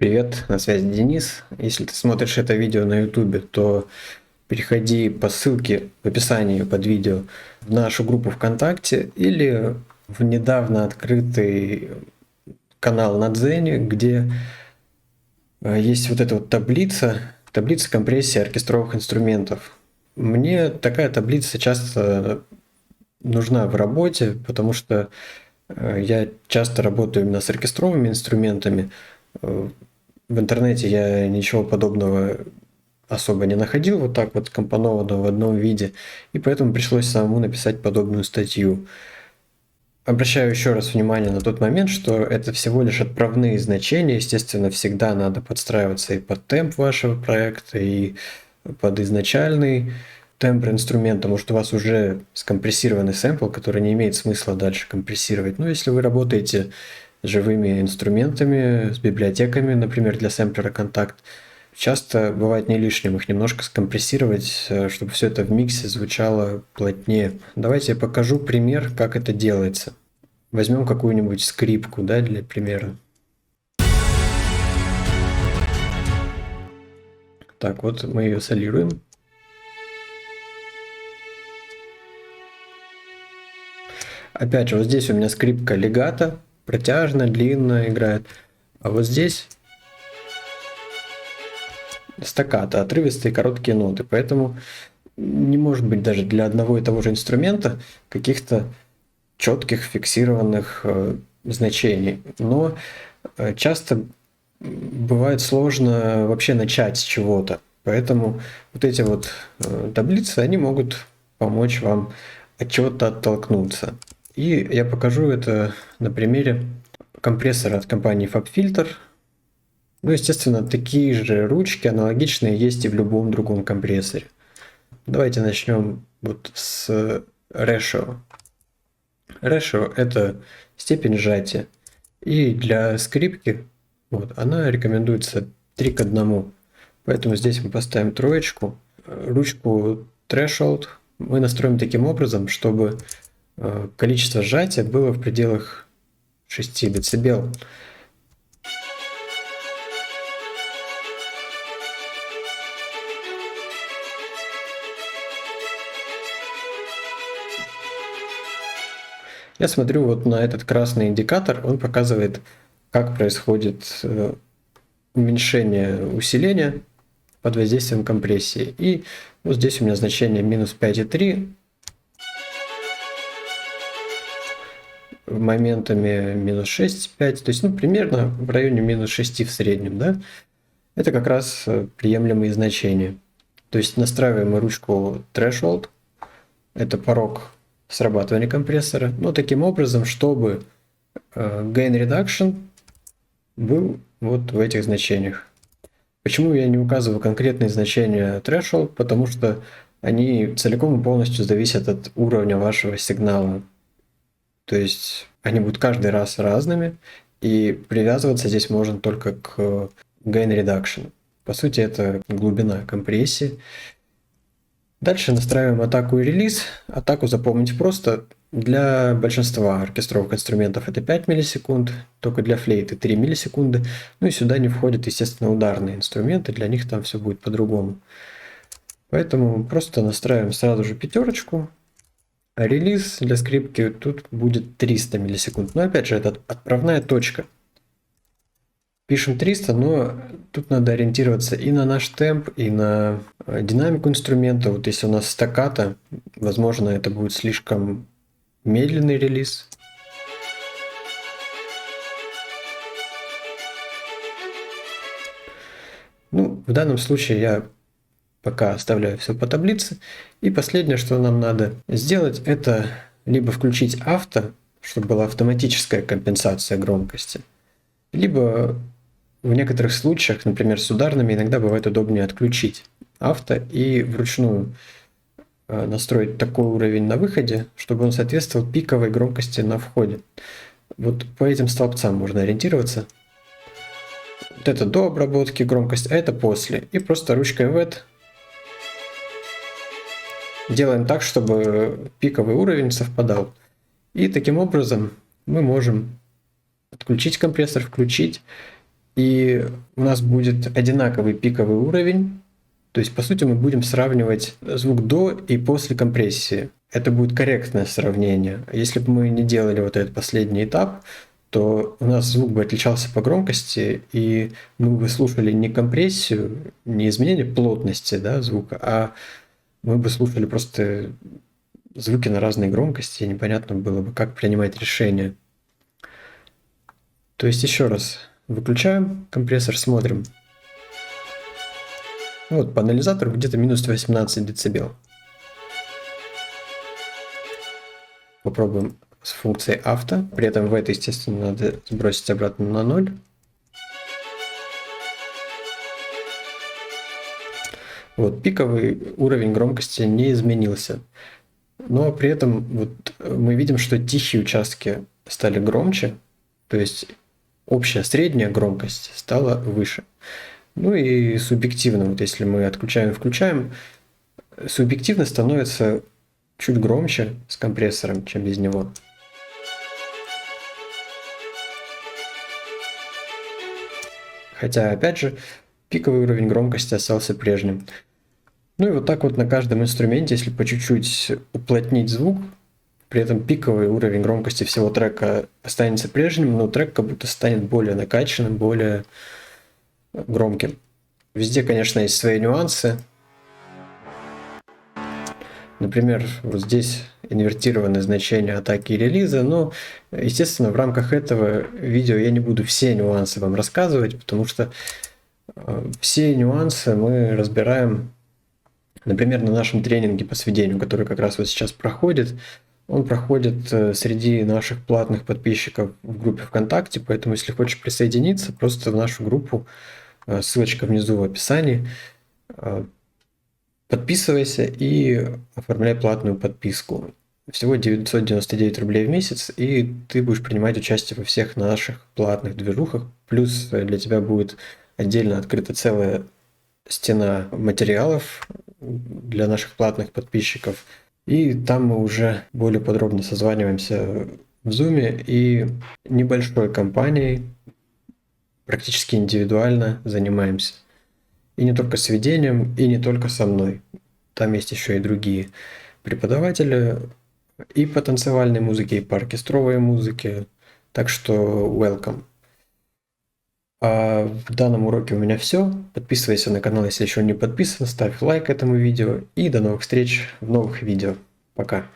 Привет, на связи Денис. Если ты смотришь это видео на YouTube, то переходи по ссылке в описании под видео в нашу группу ВКонтакте или в недавно открытый канал на Дзене, где есть вот эта вот таблица компрессии оркестровых инструментов. Мне такая таблица часто нужна в работе, потому что я часто работаю именно с оркестровыми инструментами. В интернете я ничего подобного особо не находил вот так вот компонованного в одном виде, и поэтому пришлось самому написать подобную статью. Обращаю еще раз внимание на тот момент, что это всего лишь отправные значения. Естественно, всегда надо подстраиваться и под темп вашего проекта, и под изначальный тембр инструмента. Может, у вас уже скомпрессированный сэмпл, который не имеет смысла дальше компрессировать. Но если вы работаете с живыми инструментами, с библиотеками, например, для сэмплера Kontakt, часто бывает не лишним их немножко скомпрессировать, чтобы все это в миксе звучало плотнее. Давайте я покажу пример, как это делается. Возьмем какую-нибудь скрипку, да, для примера. Так, вот мы ее солируем. Опять же, вот здесь у меня скрипка легато, протяжно, длинно играет. А вот здесь стаккато, отрывистые короткие ноты. Поэтому не может быть даже для одного и того же инструмента каких-то четких фиксированных значений. Но часто бывает сложно вообще начать с чего-то. Поэтому вот эти вот таблицы, они могут помочь вам от чего-то оттолкнуться. И я покажу это на примере компрессора от компании FabFilter. Ну, естественно, такие же ручки аналогичные есть и в любом другом компрессоре. Давайте начнем вот с Ratio. Ratio – это степень сжатия. И для скрипки вот, она рекомендуется 3 к 1. Поэтому здесь мы поставим троечку. Ручку Threshold мы настроим таким образом, чтобы количество сжатия было в пределах 6 дБ. Я смотрю вот на этот красный индикатор, он показывает, как происходит уменьшение усиления под воздействием компрессии. И вот здесь у меня значение минус 5,3, моментами минус 6,5, то есть примерно в районе минус 6 в среднем, да? Это как раз приемлемые значения. То есть настраиваем мы ручку Threshold, это порог срабатывания компрессора, но таким образом, чтобы Gain Reduction был вот в этих значениях. Почему я не указываю конкретные значения Threshold? Потому что они целиком и полностью зависят от уровня вашего сигнала. То есть они будут каждый раз разными, и привязываться здесь можно только к Gain Reduction. По сути, это глубина компрессии. Дальше настраиваем атаку и релиз. Атаку запомнить просто. Для большинства оркестровых инструментов это 5 миллисекунд, только для флейты 3 миллисекунды. Ну и сюда не входят, естественно, ударные инструменты, для них там все будет по-другому. Поэтому просто настраиваем сразу же 5. А релиз для скрипки тут будет 300 миллисекунд. Но опять же, это отправная точка. Пишем 300, но тут надо ориентироваться и на наш темп, и на динамику инструмента. Вот если у нас стаккато, возможно, это будет слишком медленный релиз. Ну, в данном случае я пока оставляю все по таблице. И последнее, что нам надо сделать, это либо включить авто, чтобы была автоматическая компенсация громкости, либо в некоторых случаях, например, с ударными, иногда бывает удобнее отключить авто и вручную настроить такой уровень на выходе, чтобы он соответствовал пиковой громкости на входе. Вот по этим столбцам можно ориентироваться. Вот это до обработки громкость, а это после. И просто ручкой VET делаем так, чтобы пиковый уровень совпадал. И таким образом мы можем отключить компрессор, включить. и у нас будет одинаковый пиковый уровень. То есть, по сути, мы будем сравнивать звук до и после компрессии. Это будет корректное сравнение. Если бы мы не делали вот этот последний этап, то у нас звук бы отличался по громкости, и мы бы слушали не компрессию, не изменение плотности, да, звука, а мы бы слушали просто звуки на разной громкости, и непонятно было бы, как принимать решение. То есть еще раз выключаем компрессор, смотрим. Вот по анализатору где-то минус 18 дБ. Попробуем с функцией авто. При этом в это, естественно, надо сбросить обратно на 0. Вот пиковый уровень громкости не изменился. Но при этом вот мы видим, что тихие участки стали громче, то есть общая средняя громкость стала выше. Ну и субъективно, вот если мы отключаем и включаем, субъективно становится чуть громче с компрессором, чем без него. Хотя, опять же, пиковый уровень громкости остался прежним. Ну и вот так вот на каждом инструменте, если по чуть-чуть уплотнить звук, при этом пиковый уровень громкости всего трека останется прежним, но трек как будто станет более накачанным, более громким. Везде, конечно, есть свои нюансы. Например, вот здесь инвертированы значения атаки и релиза, но, естественно, в рамках этого видео я не буду все нюансы вам рассказывать, потому что все нюансы мы разбираем, например, на нашем тренинге по сведению, который как раз вот сейчас проходит. Он проходит среди наших платных подписчиков в группе ВКонтакте, поэтому если хочешь присоединиться, просто в нашу группу, ссылочка внизу в описании, подписывайся и оформляй платную подписку. Всего 999 рублей в месяц, и ты будешь принимать участие во всех наших платных движухах. Плюс для тебя будет отдельно открыта целая стена материалов для наших платных подписчиков. И там мы уже более подробно созваниваемся в Zoom и небольшой компанией практически индивидуально занимаемся. И не только сведением, и не только со мной. Там есть еще и другие преподаватели и по танцевальной музыке, и по оркестровой музыке. Так что welcome. А в данном уроке у меня все. Подписывайся на канал, если еще не подписан, ставь лайк этому видео. И до новых встреч в новых видео. Пока.